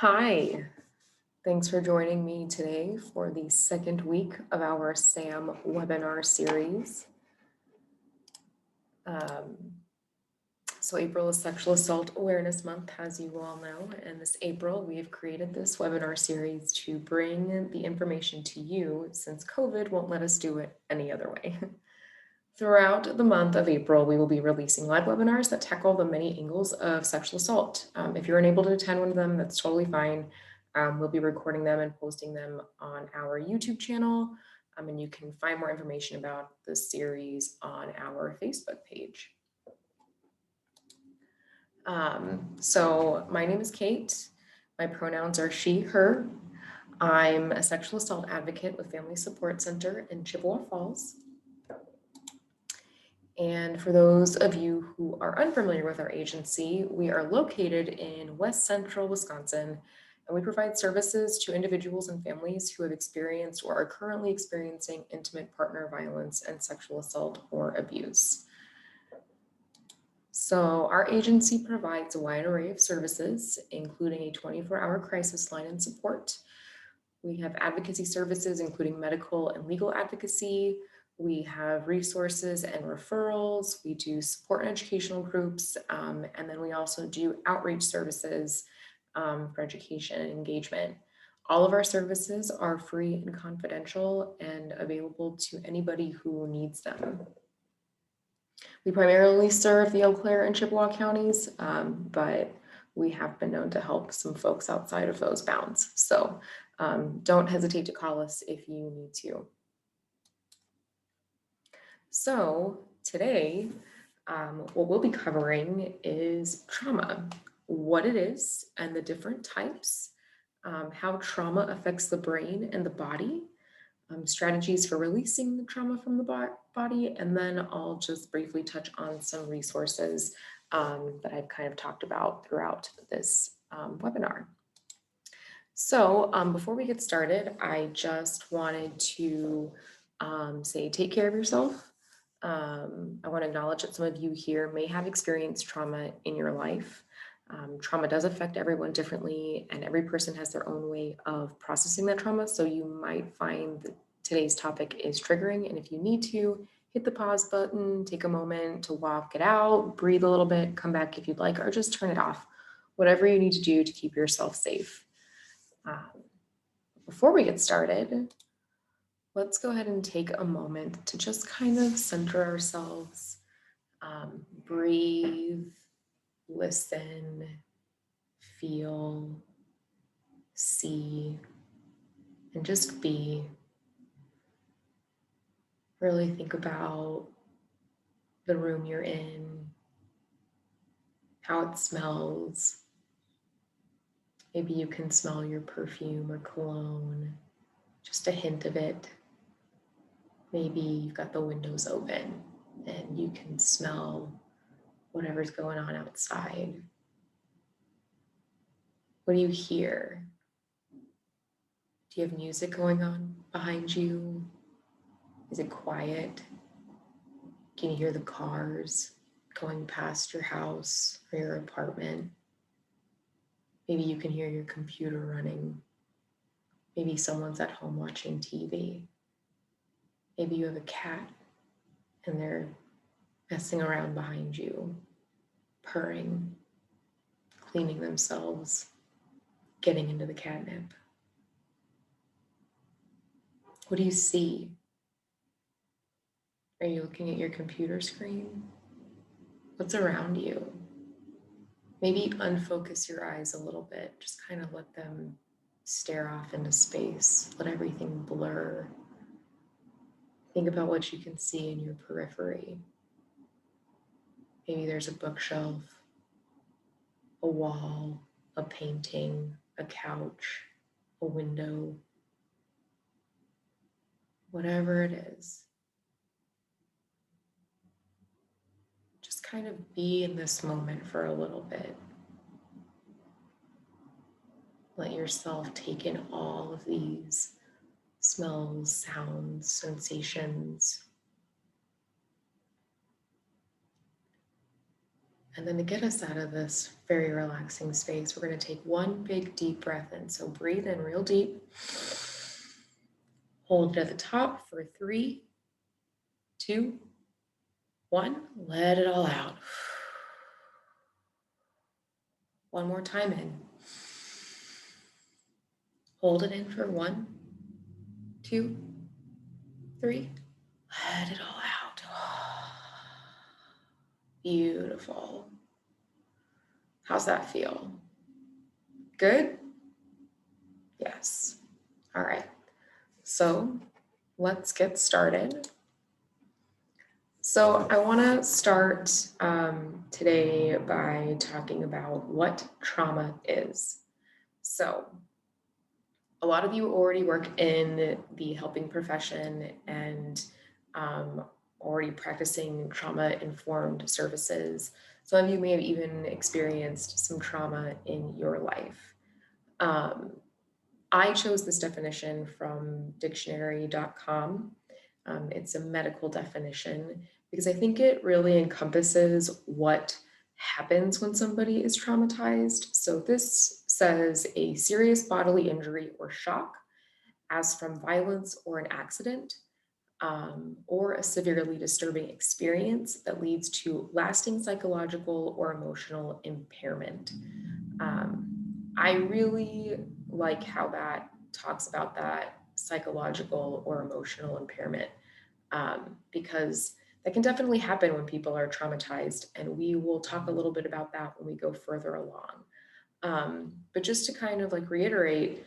Hi, thanks for joining me today for the second week of our SAAM webinar series. So April is Sexual Assault Awareness Month, as you all know, and this April we have created this webinar series to bring the information to you since COVID won't let us do it any other way. Throughout the month of April, we will be releasing live webinars that tackle the many angles of sexual assault. If you're unable to attend one of them, that's totally fine. We'll be recording them and posting them on our YouTube channel. And you can find more information about this series on our Facebook page. So my name is Kate. My pronouns are she, her. I'm a sexual assault advocate with Family Support Center in Chippewa Falls. And for those of you who are unfamiliar with our agency, we are located in West Central Wisconsin, and we provide services to individuals and families who have experienced or are currently experiencing intimate partner violence and sexual assault or abuse. So our agency provides a wide array of services, including a 24-hour crisis line and support. We have advocacy services, including medical and legal advocacy. We have resources and referrals. We do support and educational groups. And then we also do outreach services for education and engagement. All of our services are free and confidential and available to anybody who needs them. We primarily serve the Eau Claire and Chippewa counties, but we have been known to help some folks outside of those bounds. So don't hesitate to call us if you need to. So today, what we'll be covering is trauma, what it is and the different types, how trauma affects the brain and the body, strategies for releasing the trauma from the body, and then I'll just briefly touch on some resources that I've kind of talked about throughout this webinar. So before we get started, I just wanted to say take care of yourself. I want to acknowledge that some of you here may have experienced trauma in your life. Trauma does affect everyone differently, and every person has their own way of processing that trauma. So you might find that today's topic is triggering, and if you need to, hit the pause button, take a moment to walk it out, breathe a little bit, come back if you'd like, or just turn it off. Whatever you need to do to keep yourself safe. Before we get started, let's go ahead and take a moment to just kind of center ourselves, breathe, listen, feel, see, and just be. Really think about the room you're in, how it smells. Maybe you can smell your perfume or cologne, just a hint of it. Maybe you've got the windows open and you can smell whatever's going on outside. What do you hear? Do you have music going on behind you? Is it quiet? Can you hear the cars going past your house or your apartment? Maybe you can hear your computer running. Maybe someone's at home watching TV. Maybe you have a cat and they're messing around behind you, purring, cleaning themselves, getting into the catnip. What do you see? Are you looking at your computer screen? What's around you? Maybe unfocus your eyes a little bit. Just kind of let them stare off into space. Let everything blur. Think about what you can see in your periphery. Maybe there's a bookshelf, a wall, a painting, a couch, a window, whatever it is. Just kind of be in this moment for a little bit. Let yourself take in all of these smells, sounds, sensations. And then to get us out of this very relaxing space, we're going to take one big deep breath in. So breathe in real deep. Hold it at the top for 3, 2, 1. Let it all out. One more time in. Hold it in for 1, 2, 3. Let it all out. Beautiful. How's that feel? Good? Yes. All right. So let's get started. So I want to start today by talking about what trauma is. So a lot of you already work in the helping profession and already practicing trauma-informed services. Some of you may have even experienced some trauma in your life. I chose this definition from dictionary.com. It's a medical definition because I think it really encompasses what happens when somebody is traumatized. So this says a serious bodily injury or shock, as from violence or an accident, or a severely disturbing experience that leads to lasting psychological or emotional impairment. I really like how that talks about that psychological or emotional impairment, because that can definitely happen when people are traumatized, and we will talk a little bit about that when we go further along. But just to kind of like reiterate,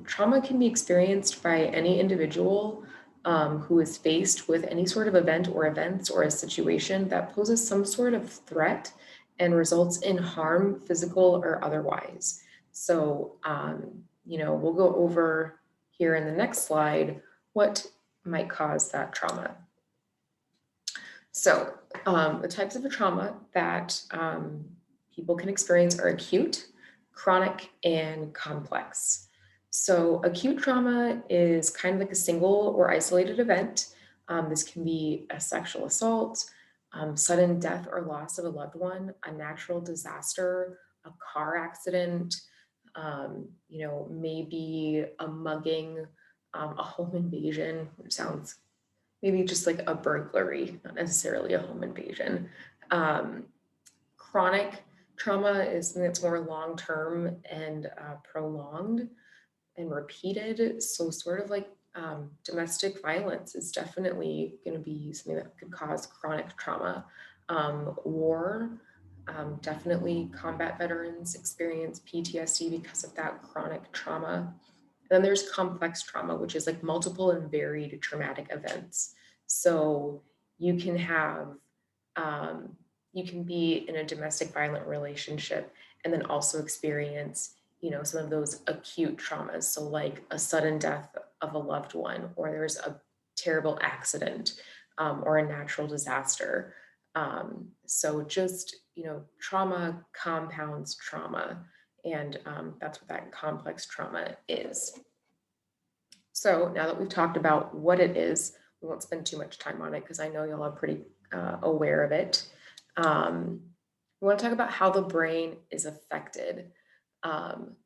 trauma can be experienced by any individual who is faced with any sort of event or events or a situation that poses some sort of threat and results in harm, physical or otherwise. So, we'll go over here in the next slide what might cause that trauma. So, the types of trauma that people can experience are acute, chronic, and complex. So acute trauma is kind of like a single or isolated event. This can be a sexual assault, sudden death or loss of a loved one, a natural disaster, a car accident, maybe a mugging, a home invasion, which sounds maybe just like a burglary, not necessarily a home invasion. Chronic trauma is something that's more long-term and prolonged and repeated. So sort of like domestic violence is definitely going to be something that could cause chronic trauma. War, definitely combat veterans experience PTSD because of that chronic trauma. Then there's complex trauma, which is like multiple and varied traumatic events. So you can have, you can be in a domestic violent relationship and then also experience, some of those acute traumas. So like a sudden death of a loved one, or there's a terrible accident, or a natural disaster. So just, trauma compounds trauma. And that's what that complex trauma is. So now that we've talked about what it is, we won't spend too much time on it because I know y'all are pretty aware of it. We want to talk about how the brain is affected.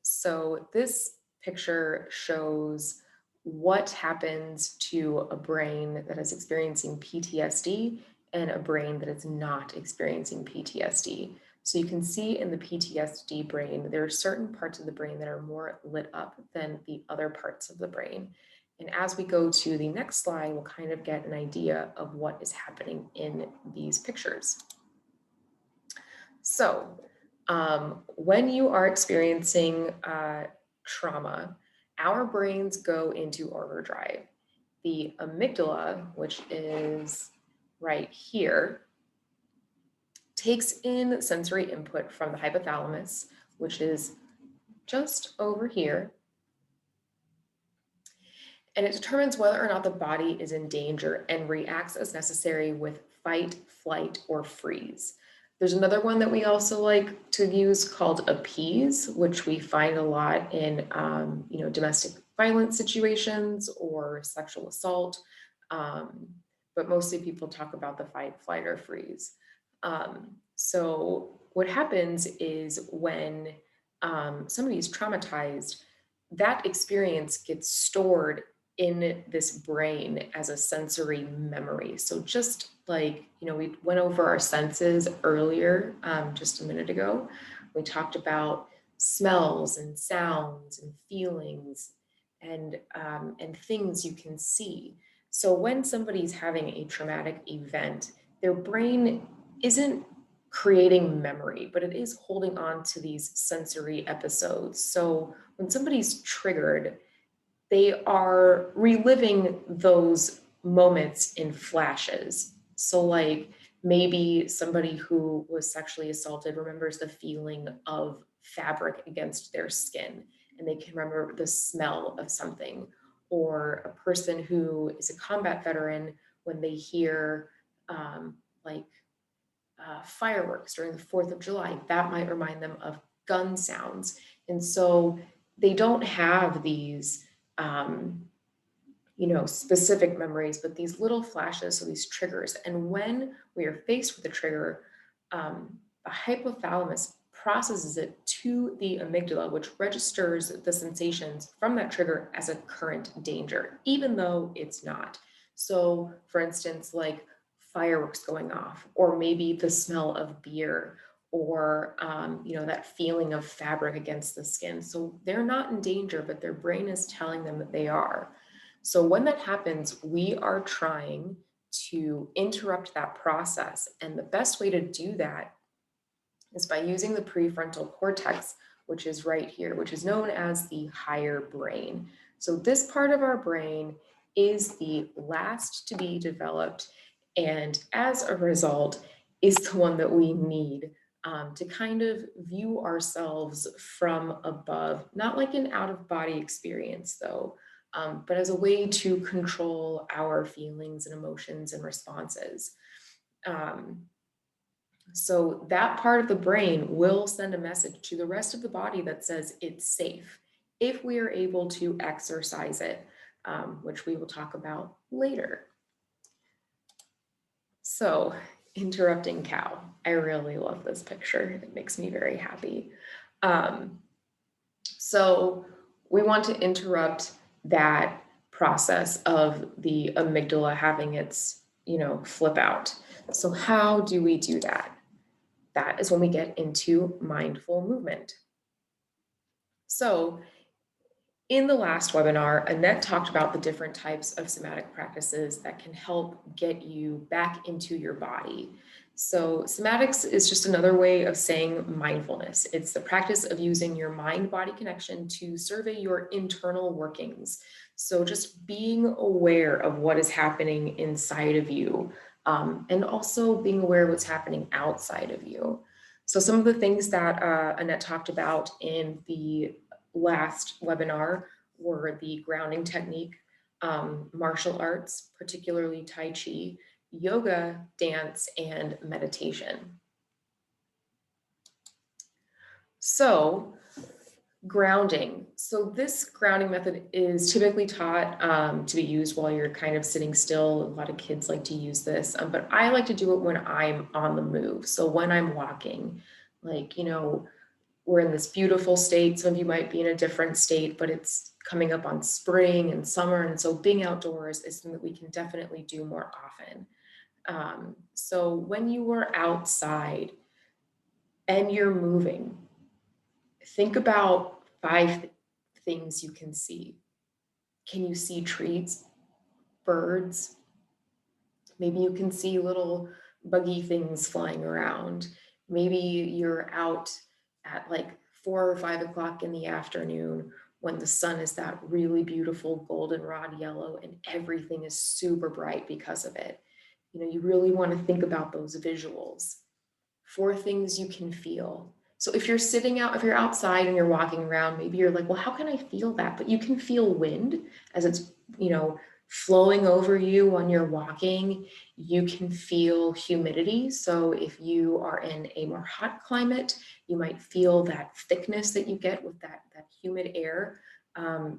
So this picture shows what happens to a brain that is experiencing PTSD and a brain that is not experiencing PTSD. So you can see in the PTSD brain, there are certain parts of the brain that are more lit up than the other parts of the brain. And as we go to the next slide, we'll kind of get an idea of what is happening in these pictures. So when you are experiencing trauma, our brains go into overdrive. The amygdala, which is right here, takes in sensory input from the hypothalamus, which is just over here, and it determines whether or not the body is in danger and reacts as necessary with fight, flight, or freeze. There's another one that we also like to use called appease, which we find a lot in domestic violence situations or sexual assault, but mostly people talk about the fight, flight, or freeze. So what happens is when somebody is traumatized, that experience gets stored in this brain as a sensory memory. So just like, we went over our senses earlier, just a minute ago, we talked about smells and sounds and feelings and things you can see. So when somebody's having a traumatic event, their brain isn't creating memory, but it is holding on to these sensory episodes. So when somebody's triggered, they are reliving those moments in flashes. So, like maybe somebody who was sexually assaulted remembers the feeling of fabric against their skin, and they can remember the smell of something. Or a person who is a combat veteran, when they hear like fireworks during the 4th of July, that might remind them of gun sounds. And so they don't have these, um, specific memories, but these little flashes, so these triggers. And when we are faced with a trigger, the hypothalamus processes it to the amygdala, which registers the sensations from that trigger as a current danger, even though it's not. So, for instance, like fireworks going off, or maybe the smell of beer, or that feeling of fabric against the skin. So they're not in danger, but their brain is telling them that they are. So when that happens, we are trying to interrupt that process. And the best way to do that is by using the prefrontal cortex, which is right here, which is known as the higher brain. So this part of our brain is the last to be developed, and as a result, is the one that we need to kind of view ourselves from above, not like an out-of-body experience though, but as a way to control our feelings and emotions and responses. Um, so that part of the brain will send a message to the rest of the body that says it's safe if we are able to exercise it, which we will talk about later. So, interrupting cow. I really love this picture. It makes me very happy. Um, so, we want to interrupt that process of the amygdala having its, flip out. So, how do we do that? That is when we get into mindful movement. So in the last webinar, Annette talked about the different types of somatic practices that can help get you back into your body. So somatics is just another way of saying mindfulness. It's the practice of using your mind-body connection to survey your internal workings. So just being aware of what is happening inside of you, and also being aware of what's happening outside of you. So some of the things that Annette talked about in the last webinar were the grounding technique, martial arts, particularly Tai Chi, yoga, dance, and meditation. So grounding. So this grounding method is typically taught to be used while you're kind of sitting still. A lot of kids like to use this, but I like to do it when I'm on the move. So when I'm walking, like, we're in this beautiful state. Some of you might be in a different state, but it's coming up on spring and summer. And so being outdoors is something that we can definitely do more often. So when you are outside and you're moving, think about 5 things you can see. Can you see trees, birds? Maybe you can see little buggy things flying around. Maybe you're out at like 4 or 5 o'clock in the afternoon when the sun is that really beautiful goldenrod yellow and everything is super bright because of it. You really want to think about those visuals. 4 things you can feel. So if you're outside and you're walking around, maybe you're like, well, how can I feel that? But you can feel wind as it's, flowing over you when you're walking. You can feel humidity. So if you are in a more hot climate, you might feel that thickness that you get with that humid air.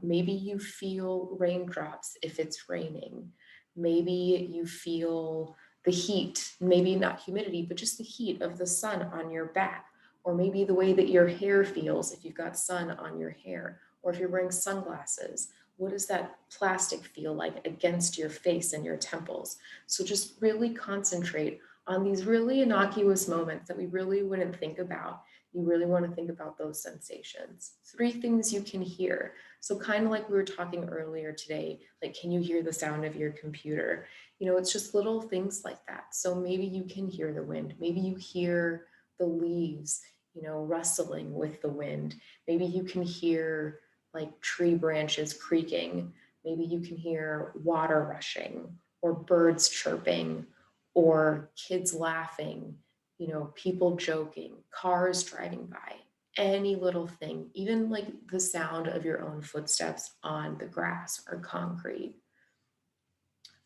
Maybe you feel raindrops if it's raining. Maybe you feel the heat, maybe not humidity, but just the heat of the sun on your back, or maybe the way that your hair feels if you've got sun on your hair, or if you're wearing sunglasses. What does that plastic feel like against your face and your temples? So just really concentrate on these really innocuous moments that we really wouldn't think about. You really want to think about those sensations. 3 things you can hear. So kind of like we were talking earlier today, like, can you hear the sound of your computer? You know, it's just little things like that. So maybe you can hear the wind. Maybe you hear the leaves, you know, rustling with the wind. Maybe you can hear like tree branches creaking. Maybe you can hear water rushing or birds chirping or kids laughing, you know, people joking, cars driving by, any little thing, even like the sound of your own footsteps on the grass or concrete.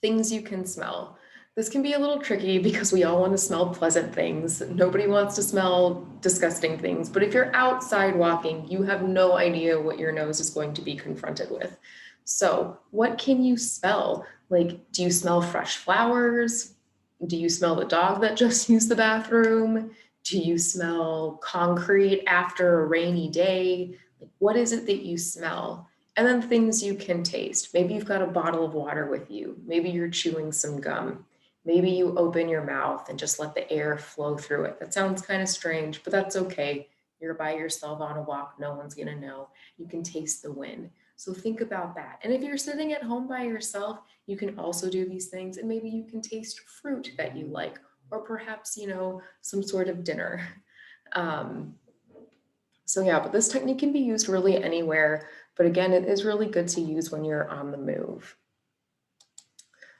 Things you can smell. This can be a little tricky because we all want to smell pleasant things. Nobody wants to smell disgusting things. But if you're outside walking, you have no idea what your nose is going to be confronted with. So what can you smell? Like, do you smell fresh flowers? Do you smell the dog that just used the bathroom? Do you smell concrete after a rainy day? Like, what is it that you smell? And then things you can taste. Maybe you've got a bottle of water with you. Maybe you're chewing some gum. Maybe you open your mouth and just let the air flow through it. That sounds kind of strange, but that's okay. You're by yourself on a walk. No one's going to know. You can taste the wind. So think about that. And if you're sitting at home by yourself, you can also do these things. And maybe you can taste fruit that you like, or perhaps, you know, some sort of dinner. So yeah, but this technique can be used really anywhere. But again, it is really good to use when you're on the move.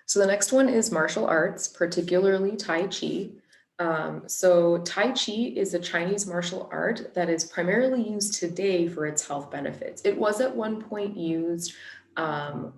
So the next one is martial arts, particularly Tai Chi. So Tai Chi is a Chinese martial art that is primarily used today for its health benefits. It was at one point used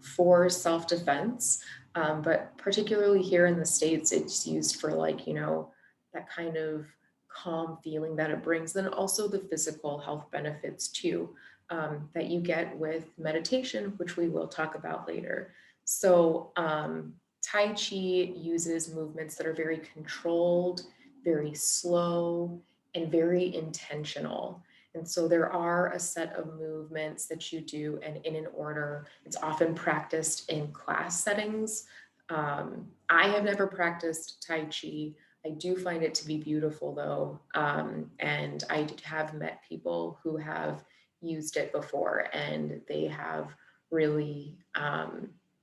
for self-defense, but particularly here in the States, it's used for like, you know, that kind of calm feeling that it brings. Then also the physical health benefits too, that you get with meditation, which we will talk about later. So Tai Chi uses movements that are very controlled, very slow, and very intentional. And so there are a set of movements that you do and in an order. It's often practiced in class settings. I have never practiced Tai Chi. I do find it to be beautiful though. And I have met people who have used it before and they have really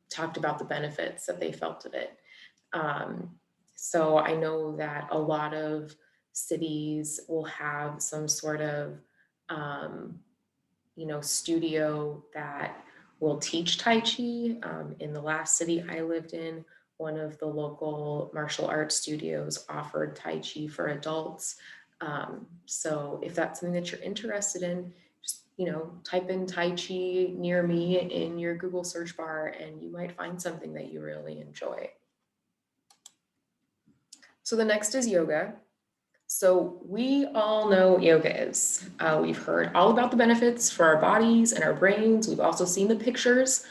talked about the benefits that they felt of it. So I know that a lot of cities will have some sort of, you know, studio that will teach Tai Chi. In the last city I lived in, one of the local martial arts studios offered Tai Chi for adults. So if that's something that you're interested in, just, you know, type in Tai Chi near me in your Google search bar and you might find something that you really enjoy. So the next is yoga. So we all know what yoga is. We've heard all about the benefits for our bodies and our brains. We've also seen the pictures.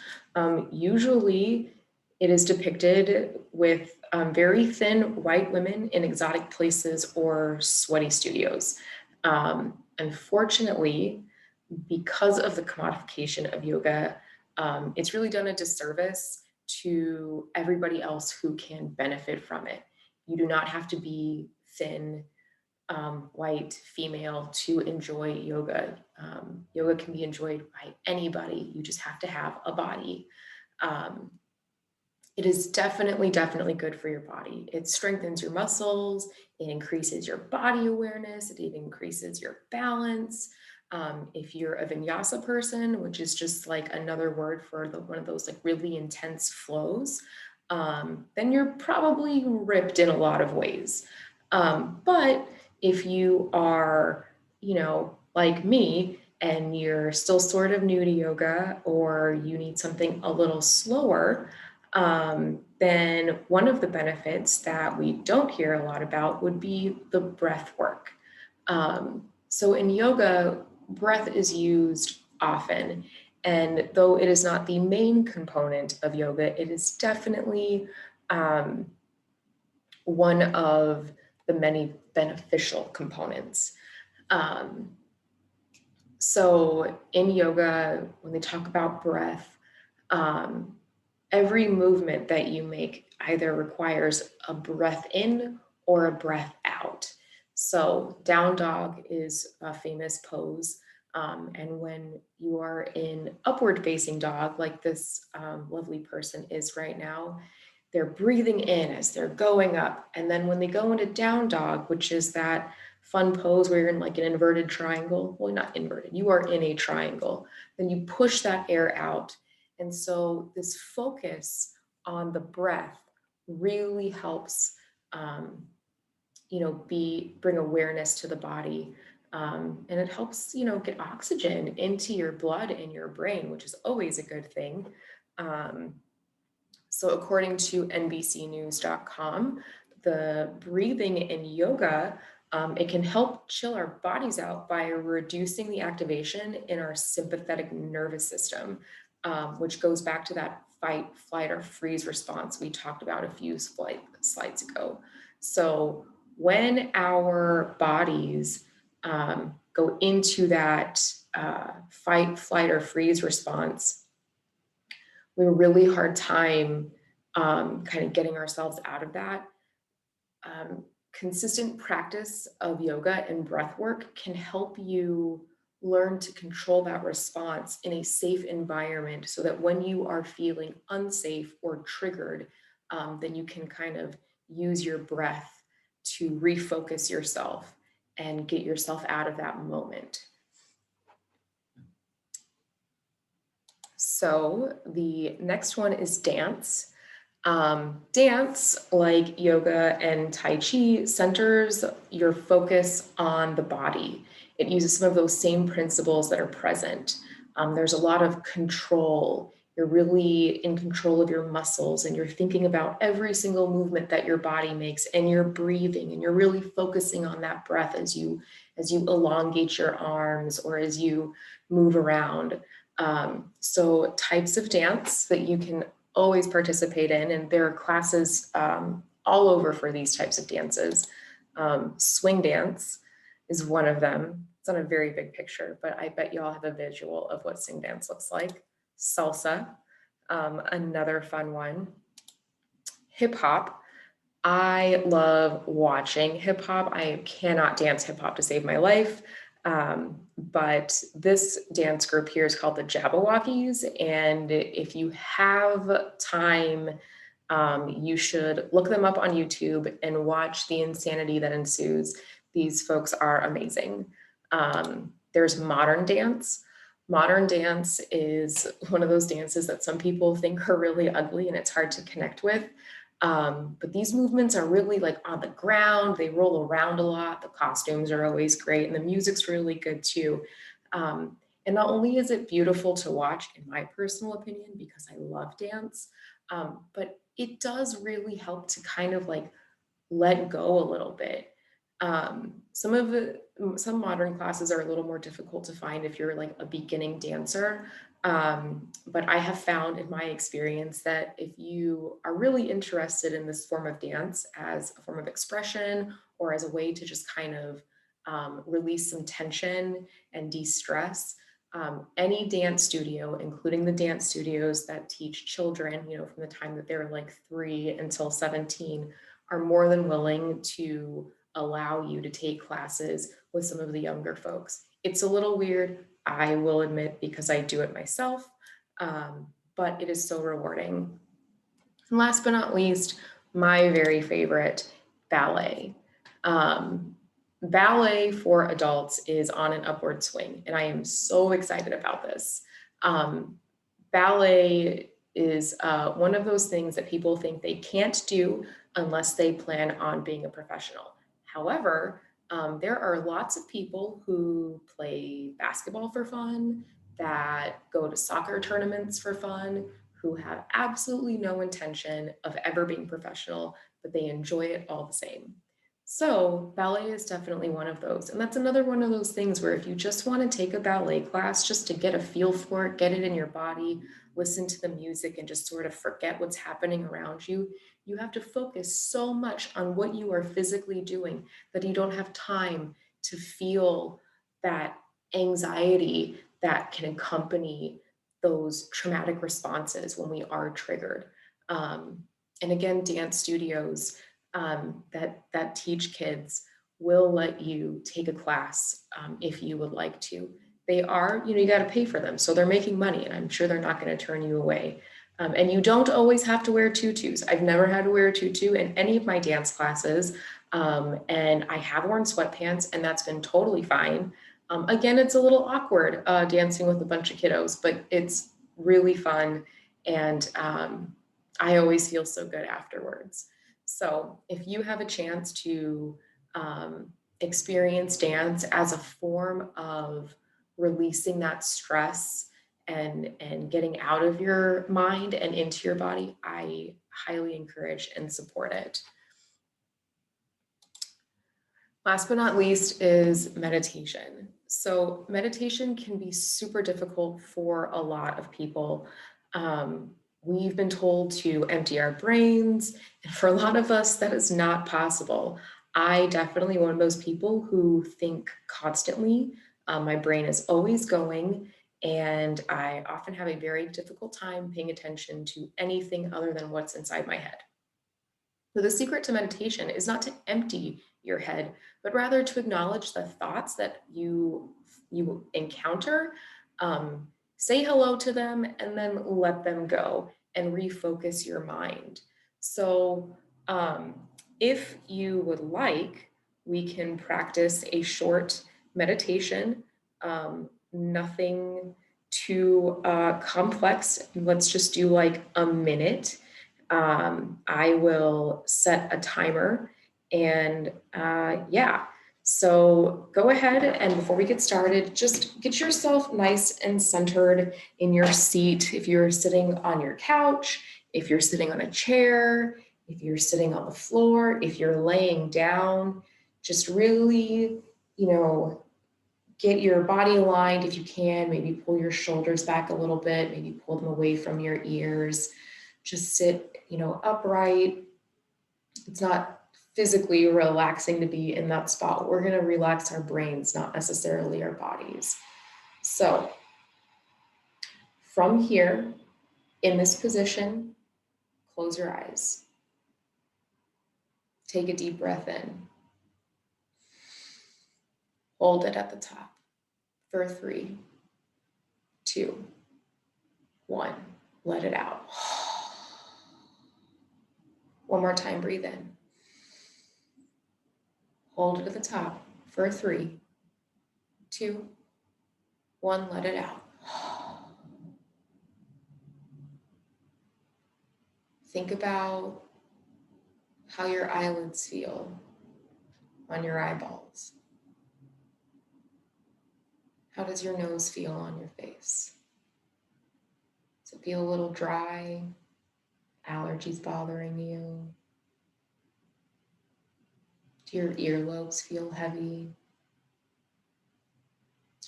Usually it is depicted with very thin white women in exotic places or sweaty studios. Unfortunately, because of the commodification of yoga, it's really done a disservice to everybody else who can benefit from it. You do not have to be thin, white, female to enjoy yoga. Yoga can be enjoyed by anybody. You just have to have a body. It is definitely good for your body. It strengthens your muscles. It increases your body awareness. It increases your balance. If you're a vinyasa person, which is just like another word for one of those like really intense flows, then you're probably ripped in a lot of ways. But if you are, you know, like me, and you're still sort of new to yoga, or you need something a little slower, then one of the benefits that we don't hear a lot about would be the breath work. So in yoga, breath is used often. And though it is not the main component of yoga, it is definitely one of the many beneficial components. So in yoga, when they talk about breath, every movement that you make either requires a breath in or a breath out. So down dog is a famous pose. And when you are in upward facing dog, like this lovely person is right now, they're breathing in as they're going up. And then when they go into down dog, which is that fun pose where you're in like an inverted triangle, well, not inverted, you are in a triangle, then you push that air out. And so this focus on the breath really helps, bring awareness to the body. And it helps, get oxygen into your blood and your brain, which is always a good thing. So according to NBCnews.com, the breathing in yoga, it can help chill our bodies out by reducing the activation in our sympathetic nervous system, which goes back to that fight, flight, or freeze response we talked about a few slides ago. So when our bodies go into that fight, flight, or freeze response, we have a really hard time kind of getting ourselves out of that. Consistent practice of yoga and breath work can help you learn to control that response in a safe environment so that when you are feeling unsafe or triggered, then you can kind of use your breath to refocus yourself and get yourself out of that moment. So the next one is dance. Dance, like yoga and Tai Chi, centers your focus on the body. It uses some of those same principles that are present. There's a lot of control. You're really in control of your muscles and you're thinking about every single movement that your body makes, and you're breathing and you're really focusing on that breath as you elongate your arms or as you move around. So types of dance that you can always participate in, and there are classes all over for these types of dances. Swing dance is one of them. It's on a very big picture, but I bet you all have a visual of what swing dance looks like. Salsa, another fun one. Hip hop. I love watching hip hop. I cannot dance hip hop to save my life. But this dance group here is called the Jabberwockies. And if you have time, you should look them up on YouTube and watch the insanity that ensues. These folks are amazing. There's modern dance. Modern dance is one of those dances that some people think are really ugly and it's hard to connect with. But these movements are really like on the ground. They roll around a lot. The costumes are always great and the music's really good too. And not only is it beautiful to watch, in my personal opinion, because I love dance, but it does really help to kind of like let go a little bit. Some modern classes are a little more difficult to find if you're like a beginning dancer. But I have found in my experience that if you are really interested in this form of dance as a form of expression or as a way to just kind of release some tension and de-stress, any dance studio, including the dance studios that teach children, from the time that they're like 3 until 17, are more than willing to allow you to take classes with some of the younger folks. It's a little weird, I will admit, because I do it myself, but it is so rewarding. And last but not least, my very favorite, ballet. Ballet for adults is on an upward swing, and I am so excited about this. Ballet is one of those things that people think they can't do unless they plan on being a professional. However, there are lots of people who play basketball for fun, that go to soccer tournaments for fun, who have absolutely no intention of ever being professional, but they enjoy it all the same. So ballet is definitely one of those. And that's another one of those things where if you just want to take a ballet class just to get a feel for it, get it in your body, listen to the music and just sort of forget what's happening around you, You have to focus so much on what you are physically doing that you don't have time to feel that anxiety that can accompany those traumatic responses when we are triggered. And again, dance studios that teach kids will let you take a class if you would like to. They are, you got to pay for them. So they're making money, and I'm sure they're not going to turn you away. And you don't always have to wear tutus. I've never had to wear a tutu in any of my dance classes. And I have worn sweatpants, and that's been totally fine. Again, it's a little awkward dancing with a bunch of kiddos, but it's really fun. And I always feel so good afterwards. So if you have a chance to experience dance as a form of releasing that stress and getting out of your mind and into your body, I highly encourage and support it. Last but not least is meditation. So meditation can be super difficult for a lot of people. We've been told to empty our brains, and for a lot of us, that is not possible. I definitely one of those people who think constantly. My brain is always going, and I often have a very difficult time paying attention to anything other than what's inside my head. So the secret to meditation is not to empty your head, but rather to acknowledge the thoughts that you encounter, say hello to them, and then let them go and refocus your mind. So if you would like, we can practice a short meditation, nothing too complex. Let's just do like a minute. I will set a timer, and yeah, so go ahead, and before we get started, just get yourself nice and centered in your seat. If you're sitting on your couch, if you're sitting on a chair, if you're sitting on the floor, if you're laying down, just really, get your body aligned if you can. Maybe pull your shoulders back a little bit, maybe pull them away from your ears. Just sit, upright. It's not physically relaxing to be in that spot. We're going to relax our brains, not necessarily our bodies. So from here, in this position, close your eyes. Take a deep breath in. Hold it at the top for 3, 2, 1. Let it out. One more time, breathe in. Hold it at the top for 3, 2, 1. Let it out. Think about how your eyelids feel on your eyeballs. How does your nose feel on your face? Does it feel a little dry? Allergies bothering you? Do your earlobes feel heavy?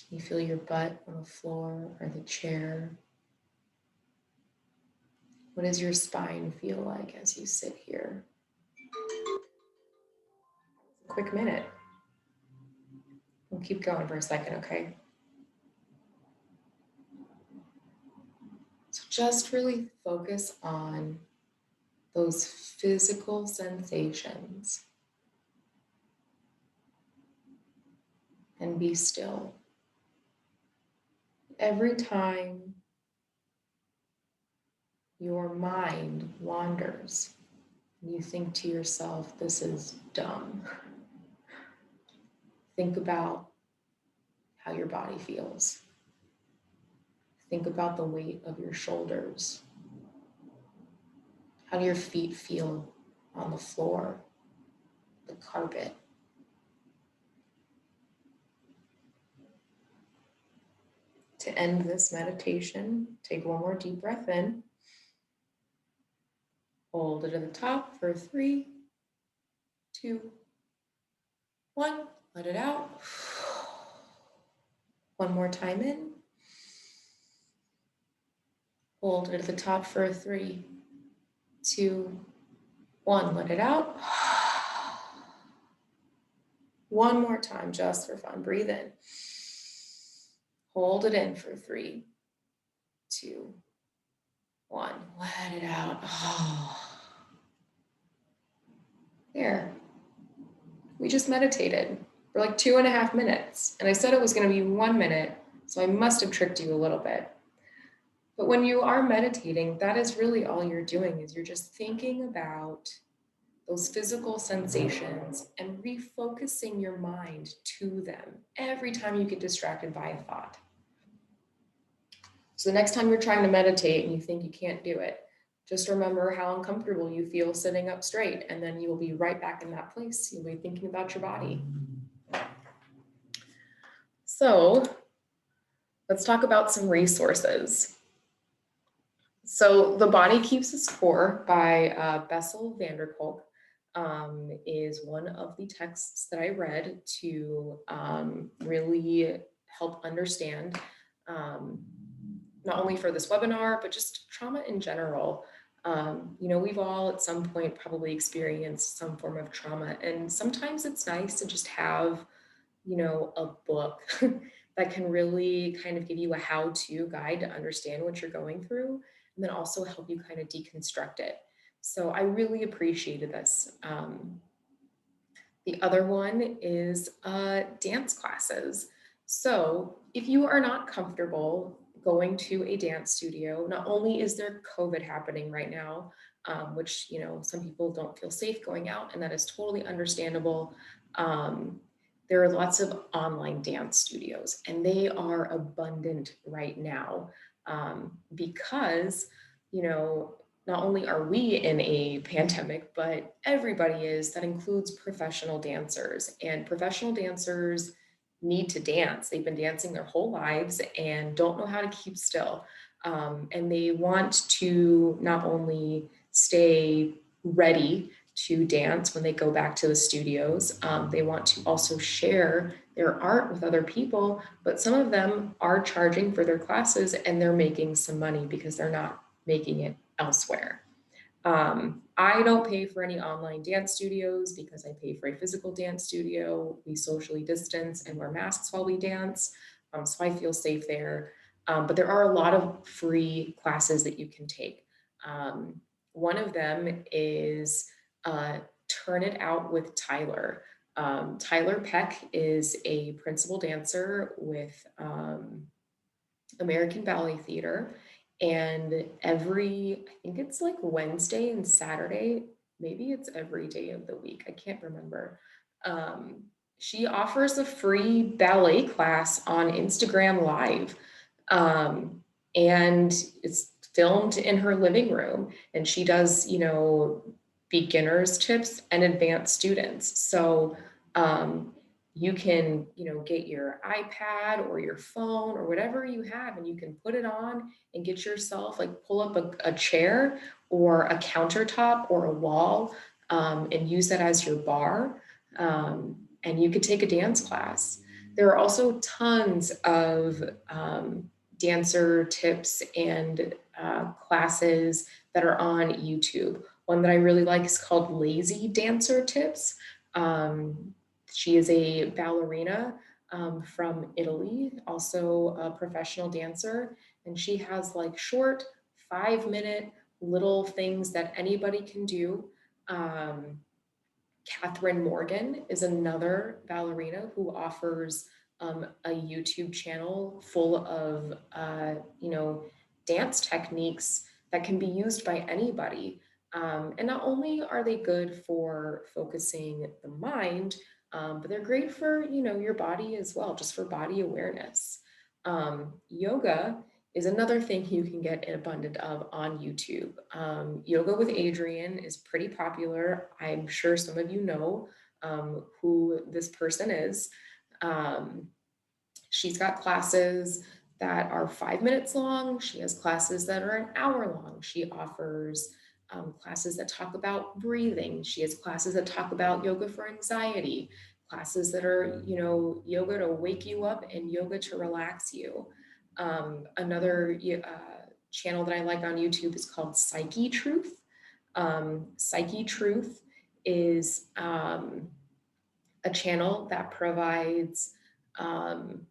Can you feel your butt on the floor or the chair? What does your spine feel like as you sit here? Quick minute. We'll keep going for a second, okay? So just really focus on those physical sensations and be still. Every time your mind wanders, you think to yourself, this is dumb. Think about how your body feels. Think about the weight of your shoulders. How do your feet feel on the floor, the carpet? To end this meditation, take one more deep breath in. Hold it at the top for 3, 2, 1. Let it out. One more time in. Hold it at the top for 3, 2, 1, let it out. One more time, just for fun. Breathe in. Hold it in for 3, 2, 1. Let it out. There. We just meditated for like 2.5 minutes. And I said it was going to be 1 minute, so I must have tricked you a little bit. But when you are meditating, that is really all you're doing, is you're just thinking about those physical sensations and refocusing your mind to them every time you get distracted by a thought. So the next time you're trying to meditate and you think you can't do it, just remember how uncomfortable you feel sitting up straight, and then you will be right back in that place. You'll be thinking about your body. So let's talk about some resources. So The Body Keeps the Score by Bessel van der Kolk is one of the texts that I read to really help understand, not only for this webinar, but just trauma in general. We've all at some point probably experienced some form of trauma, and sometimes it's nice to just have, a book that can really kind of give you a how-to guide to understand what you're going through, and then also help you kind of deconstruct it. So I really appreciated this. The other one is dance classes. So if you are not comfortable going to a dance studio, not only is there COVID happening right now, which, some people don't feel safe going out, and that is totally understandable. There are lots of online dance studios, and they are abundant right now, because, not only are we in a pandemic, but everybody is. That includes professional dancers, and professional dancers need to dance. They've been dancing their whole lives and don't know how to keep still. And they want to not only stay ready to dance when they go back to the studios, they want to also share their art with other people, but some of them are charging for their classes and they're making some money because they're not making it elsewhere. I don't pay for any online dance studios because I pay for a physical dance studio. We socially distance and wear masks while we dance, so I feel safe there. But there are a lot of free classes that you can take. One of them is Turn It Out with Tyler. Tyler Peck is a principal dancer with American Ballet Theater. And I think it's like Wednesday and Saturday, maybe it's every day of the week, I can't remember. She offers a free ballet class on Instagram Live. And it's filmed in her living room, and she does, beginners tips and advanced students. So you can, get your iPad or your phone or whatever you have, and you can put it on and get yourself, like, pull up a chair or a countertop or a wall, and use that as your bar. And you could take a dance class. There are also tons of dancer tips and classes that are on YouTube. One that I really like is called Lazy Dancer Tips. She is a ballerina from Italy, also a professional dancer, and she has like short 5-minute little things that anybody can do. Catherine Morgan is another ballerina who offers a YouTube channel full of, dance techniques that can be used by anybody. And not only are they good for focusing the mind, but they're great for, your body as well, just for body awareness. Yoga is another thing you can get an abundant of on YouTube. Yoga with Adriene is pretty popular. I'm sure some of you know who this person is. She's got classes that are 5 minutes long. She has classes that are an hour long. She offers classes that talk about breathing. She has classes that talk about yoga for anxiety, classes that are, yoga to wake you up and yoga to relax you. Another channel that I like on YouTube is called Psyche Truth. Psyche Truth is a channel that provides um,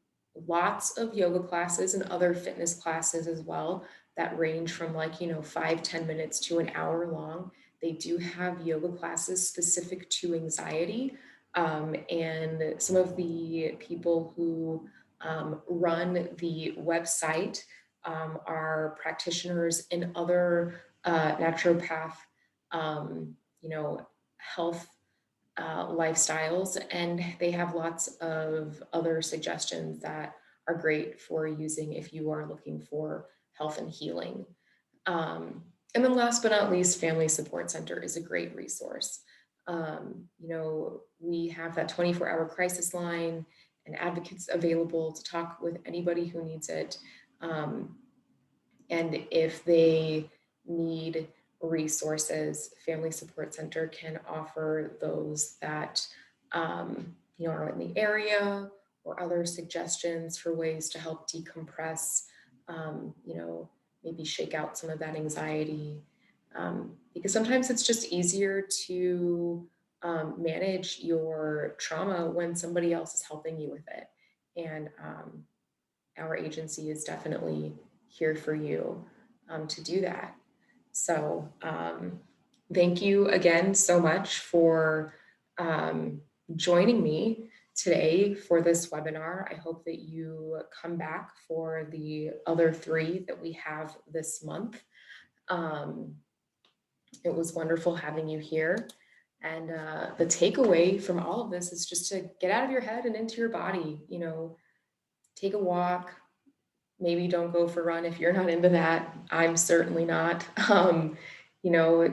lots of yoga classes and other fitness classes as well that range from like, 5-10 minutes to an hour long. They do have yoga classes specific to anxiety. And some of the people who run the website are practitioners in other naturopath, health lifestyles, and they have lots of other suggestions that are great for using if you are looking for health and healing. And then last but not least, Family Support Center is a great resource. We have that 24-hour crisis line and advocates available to talk with anybody who needs it. Um, and if they need resources, Family Support Center can offer those that are in the area, or other suggestions for ways to help decompress, maybe shake out some of that anxiety. Because sometimes it's just easier to manage your trauma when somebody else is helping you with it. And our agency is definitely here for you to do that. So thank you again so much for joining me today for this webinar. I hope that you come back for the other 3 that we have this month. It was wonderful having you here. And the takeaway from all of this is just to get out of your head and into your body. Take a walk. Maybe don't go for a run if you're not into that. I'm certainly not.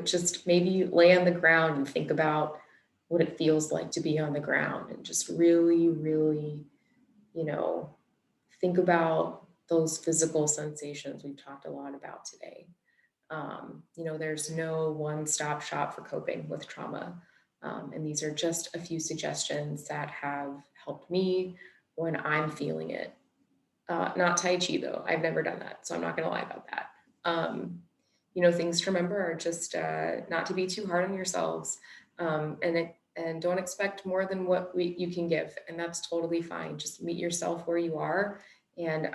Just maybe lay on the ground and think about what it feels like to be on the ground, and just really, really, think about those physical sensations we've talked a lot about today. There's no one-stop shop for coping with trauma. And these are just a few suggestions that have helped me when I'm feeling it. Not Tai Chi though. I've never done that, so I'm not going to lie about that. Things to remember are just not to be too hard on yourselves, and don't expect more than what you can give, and that's totally fine. Just meet yourself where you are, and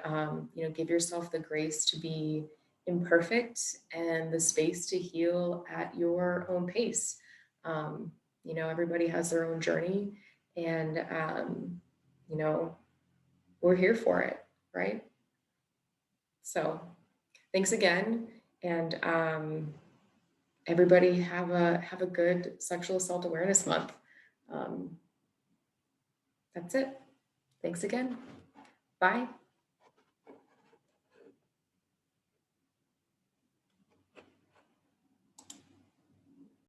give yourself the grace to be imperfect and the space to heal at your own pace. Everybody has their own journey, and we're here for it, right? So thanks again, and everybody have a good Sexual Assault Awareness Month. That's it. Thanks again. Bye.